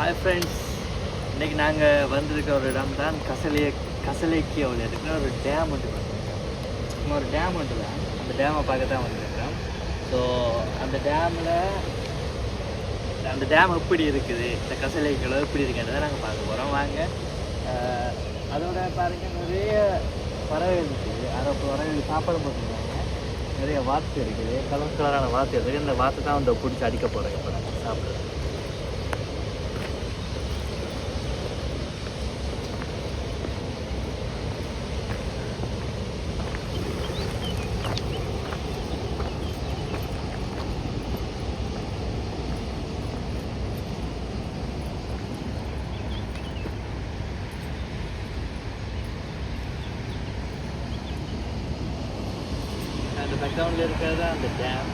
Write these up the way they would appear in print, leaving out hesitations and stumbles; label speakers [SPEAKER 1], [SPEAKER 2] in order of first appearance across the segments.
[SPEAKER 1] Hi friends, இன்றைக்கி நாங்கள் வந்திருக்க ஒரு இடம் தான் கசலேக்கியாவில் இருக்கிற ஒரு டேம் ஒன்று பார்த்துருக்கோம். சும்மா ஒரு டேம் ஒன்று தான், அந்த டேமை பார்க்க தான் வந்திருக்கிறோம். ஸோ அந்த டேம் எப்படி இருக்குது, இந்த கசலேக்கியாவில் எப்படி இருக்குன்றதை நாங்கள் பார்க்க போகிறோம். வாங்க. அதோட பாருங்கள், நிறைய பறவைகள் இருக்குது. அதை பறவைகள் சாப்பாடு போட்டுருக்காங்க. நிறைய வாத்து இருக்குது, கலர் கலரான வாத்து இருக்குது. இந்த வாத்து தான் வந்து பிடிச்சி அடிக்க போகிறோம் இப்போ நாங்கள் சாப்பிட்றது. அந்த பேக்ரவுண்டில் இருக்கிறது அந்த டேம்.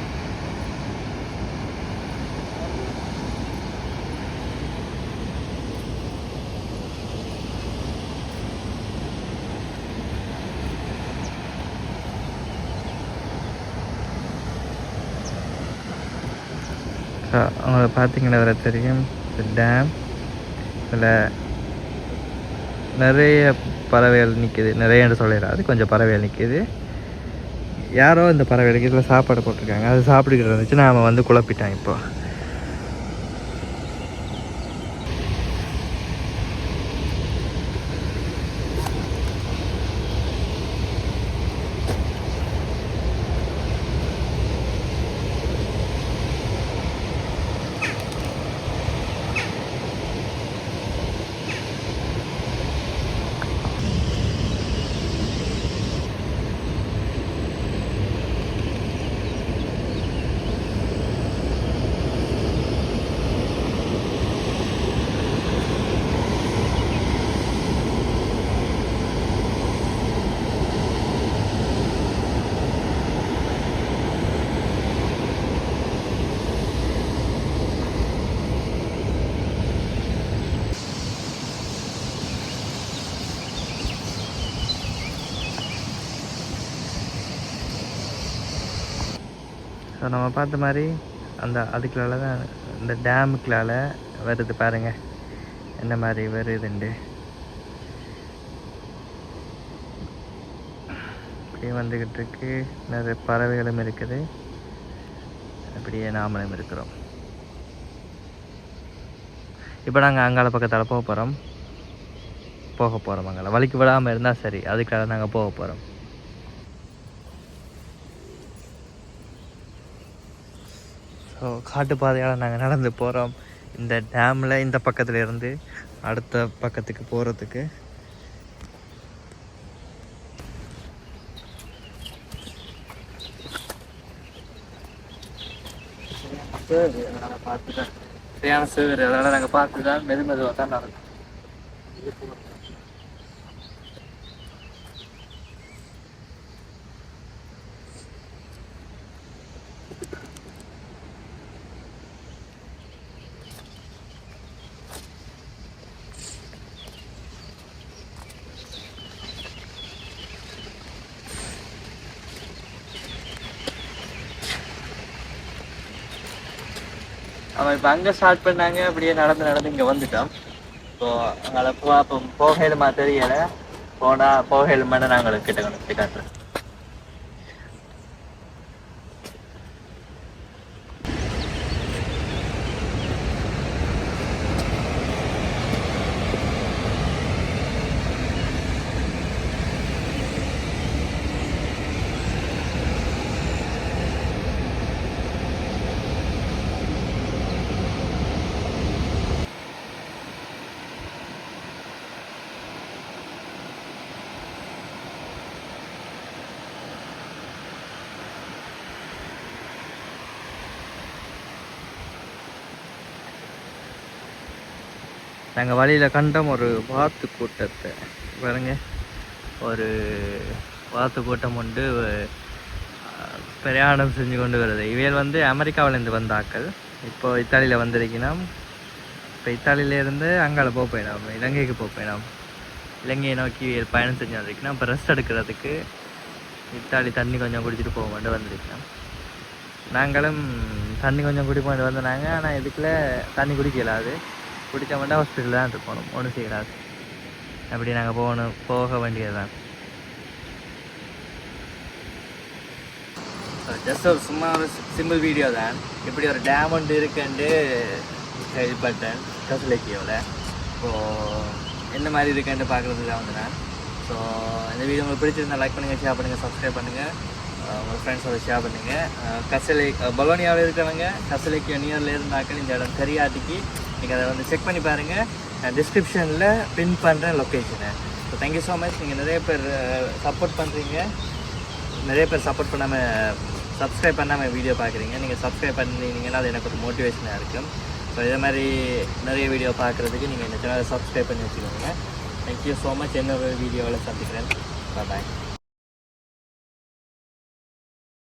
[SPEAKER 1] அவங்கள பார்த்தீங்கன்னா வர தெரியும், இந்த டேம். இதில் நிறைய பறவைகள் நிற்கிது. நிறையன்னு சொல்லிடாது, கொஞ்சம் பறவைகள் நிற்கிது. யாரோ இந்த பறவைகளுக்கு இதில் சாப்பாடு போட்டிருக்காங்க, அது சாப்பிட்டுக்கிட்டு இருந்துச்சு. நாம் வந்து குழப்பிட்டான் இப்போ. ஸோ நம்ம பார்த்த மாதிரி அதுக்குள்ளால தான் இந்த டேமுக்குள்ளால வருது. பாருங்கள் என்ன மாதிரி வருதுண்டு. அப்படியே வந்துக்கிட்டு இருக்கு. நிறைய பறவைகளும் இருக்குது, அப்படியே நாமளும் இருக்கிறோம். இப்போ நாங்கள் அங்காள பக்கத்தால் போக போகிறோம். அங்கால வலிக்கு விடாமல் இருந்தால் சரி, அதுக்காக நாங்கள் போக போகிறோம். ஸோ காட்டு பாதையால் நாங்கள் நடந்து போகிறோம். இந்த டேமில் இந்த பக்கத்தில் இருந்து அடுத்த பக்கத்துக்கு போகிறதுக்கு. சரியான சேவர், அதனால் நாங்கள் பார்த்து தான் மெதுவாக தான் நடக்கும். அவன் இப்போ அங்கே ஸ்டார்ட் பண்ணாங்க, அப்படியே நடந்து இங்கே வந்துட்டோம். ஸோ அங்கே போகையிலுமா தெரியலை, போகையிலுமான்னு நாங்கள் கிட்ட கொண்டு காட்டுறோம். நாங்கள் வழியில் கண்டோம் ஒரு வாத்து கூட்டத்தை. பாருங்க, ஒரு வாத்து கூட்டம் உண்டு பிரயாணம் செஞ்சு கொண்டு வருது. இவையில் வந்து அமெரிக்காவிலேருந்து வந்த ஆக்கள் இப்போ இத்தாலியில் வந்திருக்கணும். இப்போ இத்தாலியிலேருந்து அங்கால போயிடும், இலங்கைக்கு போயிடும். இலங்கையை நோக்கி பயணம் செஞ்சு வந்திருக்கணும். இப்போ ரெஸ்ட் எடுக்கிறதுக்கு இத்தாலி தண்ணி கொஞ்சம் குடிச்சிட்டு போக மாட்டேன் வந்திருக்கோம். நாங்களும் தண்ணி கொஞ்சம் குடிப்போம் வந்தோம் நாங்கள். ஆனால் இதுக்குள்ளே தண்ணி குடிக்கலாது. பிடிச்ச மட்டும் ஹாஸ்பிட்டல் தான் இருக்கணும், ஒன்றும் செய்யலாது. அப்படி நாங்கள் போக வேண்டியது தான். ஜஸ்ட் ஒரு சும்மா ஒரு சிம்பிள் வீடியோ தான். இப்படி ஒரு டேம் ஒன்று இருக்குன்ட்டு கேள்விப்பட்டேன் கசுலேக்கியோவில். இப்போது என்ன மாதிரி இருக்குன்ட்டு பார்க்குறதுக்கு தான் வந்து நான். ஸோ இந்த வீடியோ உங்களுக்கு பிடிச்சிருந்தா லைக் பண்ணுங்கள், ஷேர் பண்ணுங்கள், சப்ஸ்கிரைப் பண்ணுங்கள், உங்கள் ஃப்ரெண்ட்ஸோட ஷேர் பண்ணுங்கள். கசலை பலோனியாவில் இருக்கிறவங்க கசலைக்கு நியரில் இருந்தாக்கள் இந்த இடம் தெரியாட்டிக்கு நீங்கள் அதை வந்து செக் பண்ணி பாருங்கள். டிஸ்கிரிப்ஷனில் பின் பண்ணுறேன் லொக்கேஷனை. So thank you so much. நீங்கள் நிறைய பேர் சப்போர்ட் பண்ணுறீங்க, நிறைய பேர் சப்போர்ட் பண்ணாமல் சப்ஸ்கிரைப் பண்ணாமல் வீடியோ பார்க்குறீங்க. நீங்கள் சப்ஸ்கிரைப் பண்ணிங்கன்னா அது எனக்கு ஒரு மோட்டிவேஷனாக இருக்கும். ஸோ இதே மாதிரி நிறைய வீடியோ பார்க்குறதுக்கு நீங்கள் இந்த சேனலை சப்ஸ்கிரைப் பண்ணி வச்சுக்கோங்க. Thank you so much. இன்னொரு வீடியோவில் சந்திக்கிறேன். பாய்.